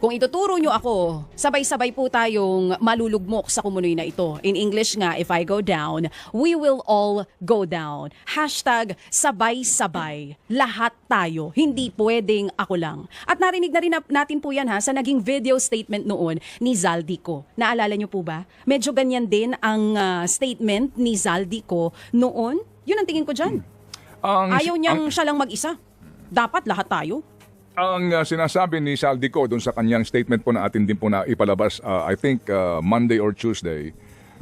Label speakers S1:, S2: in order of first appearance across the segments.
S1: Kung ituturo nyo ako, sabay-sabay po tayong malulugmok sa kumunoy na ito. In English nga, if I go down, we will all go down. Hashtag sabay-sabay. Lahat tayo. Hindi pwedeng ako lang. At narinig na rin natin po yan sa naging video statement noon ni Zaldico. Naalala nyo po ba? Medyo ganyan din ang statement ni Zaldico noon. Yun ang tingin ko dyan. Ayaw niyang siya lang mag-isa. Dapat lahat tayo.
S2: Ang sinasabi ni Zaldico doon sa kanyang statement po na atin din po na ipalabas, I think Monday or Tuesday,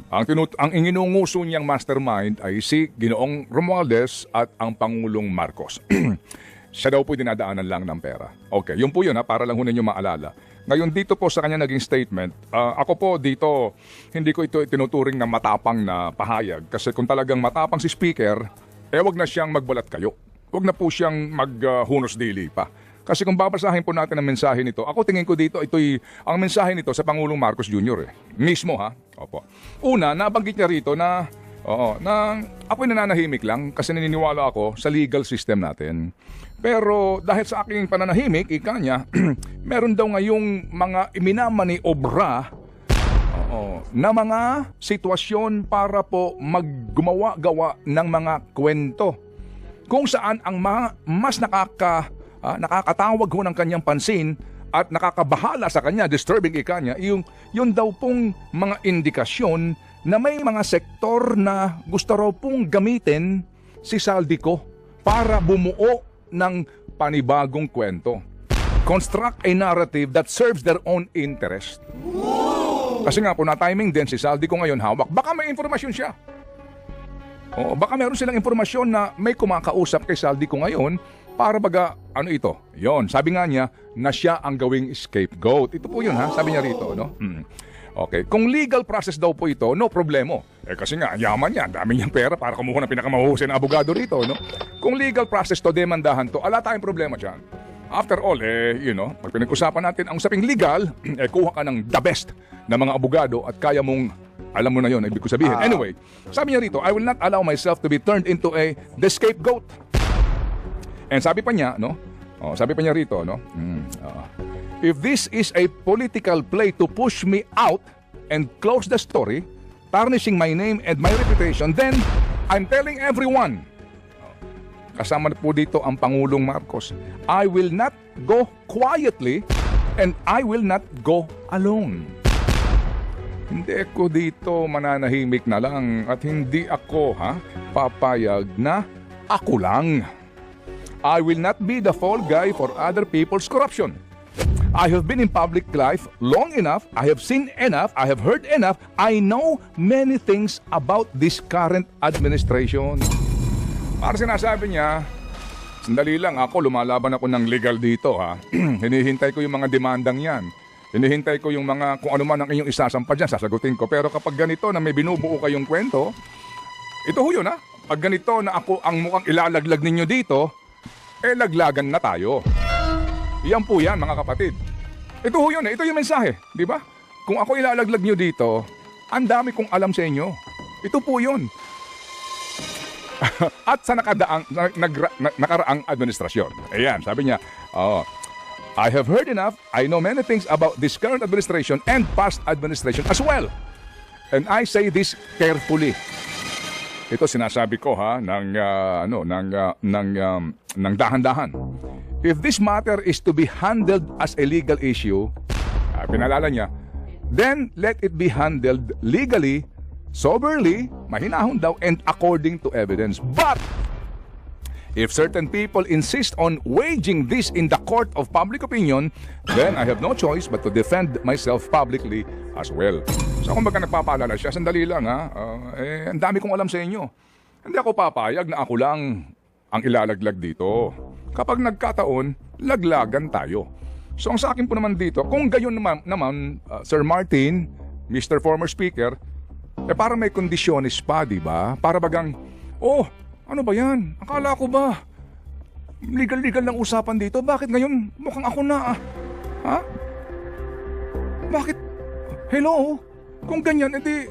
S2: ang inginunguso niyang mastermind ay si Ginoong Romualdez at ang Pangulong Marcos. Siya daw po dinadaanan lang ng pera. Okay, yun po yun para lang ho ninyo maalala. Ngayon dito po sa kanya naging statement, ako po dito, hindi ko ito tinuturing na matapang na pahayag. Kasi kung talagang matapang si Speaker, wag na siyang magbalat kayo. Wag na po siyang maghunos dili pa. Kasi kung babasahin po natin ang mensahe nito, ako tingin ko dito, ang mensahe nito sa Pangulong Marcos Jr. Mismo Opo. Una, nabanggit niya rito na ako'y nananahimik lang kasi naniniwala ako sa legal system natin. Pero dahil sa aking pananahimik, ika niya, meron daw ngayong mga iminamaniobra na mga sitwasyon para po maggumawa-gawa ng mga kwento kung saan ang mas nakakatawag ho ng kanyang pansin at nakakabahala sa kanya, disturbing ika niya, yung daw pong mga indikasyon na may mga sektor na gusto raw pong gamitin si Zaldico para bumuo ng panibagong kwento. Construct a narrative that serves their own interest. Kasi nga po na-timing din si Zaldico ngayon hawak. Baka may informasyon siya. Baka meron silang informasyon na may kumakausap kay Zaldico ngayon para baga, ito? Yon, sabi nga niya na siya ang gawing scapegoat. Ito po yun sabi niya rito, no? Okay, kung legal process daw po ito, no problemo. Kasi nga, yaman niya, dami niyang pera para kumuha ng pinakamahusay na abogado rito, no? Kung legal process to, demandahan to, ala tayong problema dyan. After all, pag pinag-usapan natin ang usaping legal, kuha ka ng the best na mga abogado at kaya mong, alam mo na yun, ibig ko sabihin. Anyway, sabi niya rito, I will not allow myself to be turned into the scapegoat. And sabi pa niya, sabi pa niya rito, if this is a political play to push me out and close the story, tarnishing my name and my reputation, then I'm telling everyone, kasama na po dito ang Pangulong Marcos, I will not go quietly and I will not go alone. Hindi ako dito mananahimik na lang at hindi ako papayag na ako lang. I will not be the fall guy for other people's corruption. I have been in public life long enough, I have seen enough, I have heard enough, I know many things about this current administration. Para sinasabi niya, sandali lang ako, lumalaban ako ng legal dito Hinihintay ko yung mga demandang yan. Hinihintay ko yung mga, kung ano man ang inyong isasampa dyan, sasagutin ko. Pero kapag ganito na may binubuo kayong kwento, ito ho yun Pag ganito na ako ang mukhang ilalaglag ninyo dito, laglagan na tayo. Yan po yan, mga kapatid. Ito ho yun, ito yung mensahe, di ba? Kung ako ilalaglag nyo dito, ang dami kong alam sa inyo. Ito po yun. At sa nakaraang administrasyon. Ayan, sabi niya, I have heard enough, I know many things about this current administration and past administration as well. And I say this carefully. Ito sinasabi ko ng dahan-dahan. If this matter is to be handled as a legal issue, pinalala niya, then let it be handled legally, soberly, mahinahon daw, and according to evidence. But if certain people insist on waging this in the court of public opinion, then I have no choice but to defend myself publicly as well. So kung baga nagpapaalala siya, sandali lang ang dami kong alam sa inyo. Hindi ako papayag na ako lang ang ilalaglag dito. Kapag nagkataon, laglagan tayo. So ang sa akin po naman dito, kung gayon naman Sir Martin, Mr. Former Speaker, parang may kondisyonis pa, di ba? Para bagang, ano ba yan? Akala ko ba legal lang usapan dito? Bakit ngayon mukhang ako na Bakit? Hello? Kung ganyan, edi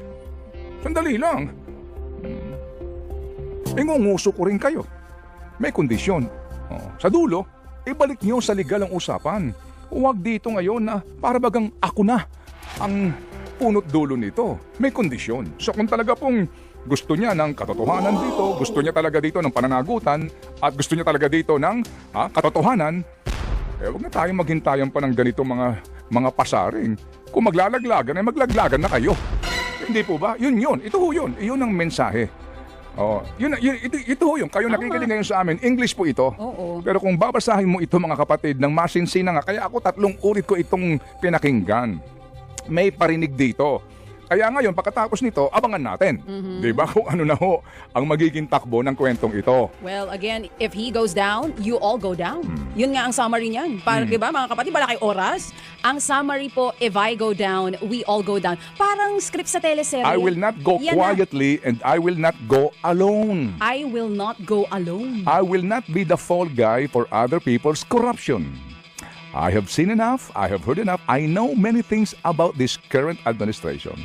S2: sandali lang. Ngunguso ko rin kayo. May kondisyon. Sa dulo, ibalik nyo sa legal ang usapan. Huwag dito ngayon na para bagang ako na ang punot dulo nito. May kondisyon. So kung talaga pong gusto niya ng katotohanan dito, gusto niya talaga dito ng pananagutan, at gusto niya talaga dito ng katotohanan, huwag na tayong maghintayan pa ng ganito mga pasaring. Kung maglalaglagan, ay maglaglagan na kayo. Hindi po ba? Yun. Ito ho yun. Iyon ang mensahe. Ito ho yun. Kayo nakikinig ngayon sa amin. English po ito.
S1: Oo.
S2: Pero kung babasahin mo ito mga kapatid, ng masinsina nga, kaya ako 3 ulit ko itong pinakinggan. May parinig dito. Kaya ngayon, pagkatapos nito, abangan natin. Di ba kung ano na ho ang magiging takbo ng kwentong ito.
S1: Well, again, if he goes down, you all go down. Yun nga ang summary niyan. Para, diba, mga kapatid, wala kay oras. Ang summary po, if I go down, we all go down. Parang script sa teleserye.
S2: I will not go
S1: Yan
S2: quietly and I will not go alone.
S1: I will not go alone.
S2: I will not be the fall guy for other people's corruption. I have seen enough, I have heard enough, I know many things about this current administration.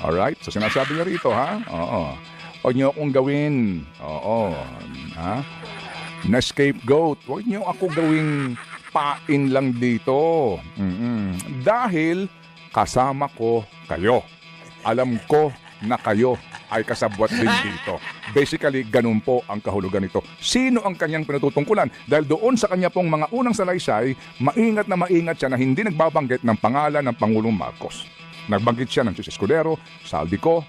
S2: Alright? So sinasabi niya rito, ha? Oo. Huwag niyo akong gawin. Oo. Ha? Na scapegoat. Huwag niyo ako gawing pain lang dito. Dahil kasama ko kayo. Alam ko na kayo ay kasabwat din dito. Basically, ganun po ang kahulugan nito. Sino ang kanyang pinatutungkulan? Dahil doon sa kanya pong mga unang salaysay, maingat siya na hindi nagbabanggit ng pangalan ng Pangulong Marcos. Nagbanggit siya ng Chis Escudero, Saldico,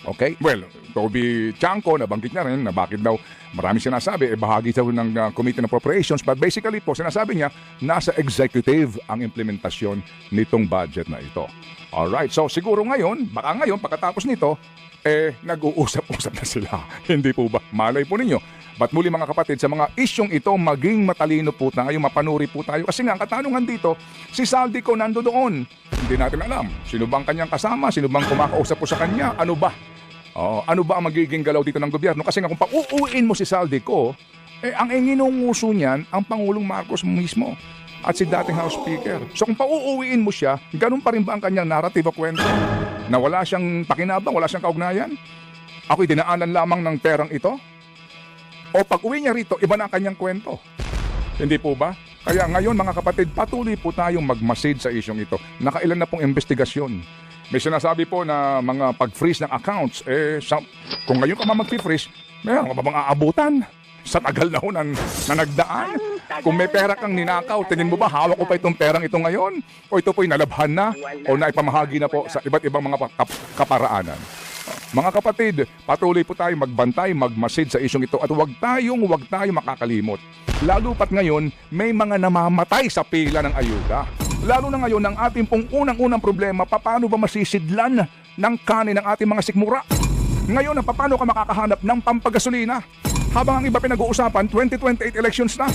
S2: okay? Well, Toby Chanco, nabanggit niya rin na bakit daw marami sinasabi, bahagi daw ng Committee on Appropriations, but basically po, sinasabi niya, nasa executive ang implementasyon nitong budget na ito. Alright, so siguro ngayon, baka ngayon, pagkatapos nito, nag-uusap-usap na sila. Hindi po ba? Malay po ninyo. But muli mga kapatid, sa mga isyong ito, maging matalino po tayo, mapanuri po tayo. Kasi nga, ang katanungan dito, si Saldico nando doon. Hindi natin alam. Sino bang kanyang kasama? Sino bang kumakausap po sa kanya? Ano ba? Ano ba ang magiging galaw dito ng gobyerno? Kasi nga, kung pauuwiin mo si Saldico, ang inginunguso niyan, ang Pangulong Marcos mismo at si dating House Speaker. So kung pauuwiin mo siya, ganun pa rin ba ang kanyang narrative o kwento? Na wala siyang pakinabang, wala siyang kaugnayan? Ako'y dinaanan lamang ng perang ito? O pag uwi niya rito, iba na ang kanyang kwento? Hindi po ba? Kaya ngayon mga kapatid, patuloy po tayong magmasid sa isyong ito. Nakailan na pong investigasyon. May sinasabi po na mga pag-freeze ng accounts, kung ngayon ka mag-freeze, mayroon ka ba bang aabutan? Sa tagal na ho na nagdaan. Kung may pera kang ninakaw, tingin mo ba hawak ko pa itong perang ito ngayon? O ito po'y nalabhan na? O naipamahagi na po sa iba't ibang mga kaparaanan? Mga kapatid, patuloy po tayo magbantay, magmasid sa isyong ito at huwag tayong makakalimot. Lalo pat ngayon, may mga namamatay sa pila ng ayuda. Lalo na ngayon, ang ating pong unang-unang problema, paano ba masisidlan ng kanin ng ating mga sikmura? Ngayon, paano ka makakahanap ng pampagasolina? Habang ang iba pinag-uusapan, 2028 elections na.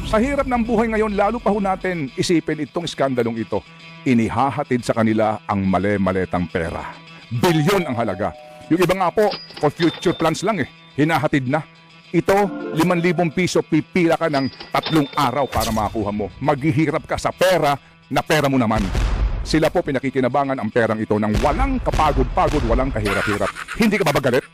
S2: Sa hirap ng buhay ngayon, lalo pa ho natin isipin itong iskandalong ito. Inihahatid sa kanila ang male-maletang pera. Bilyon ang halaga. Yung iba nga po, for future plans lang hinahatid na. Ito, 5,000 piso, pipila ka ng 3 araw para makakuha mo. Maghihirap ka sa pera na pera mo naman. Sila po pinakikinabangan ang perang ito ng walang kapagod-pagod, walang kahirap-hirap. Hindi ka ba magalit?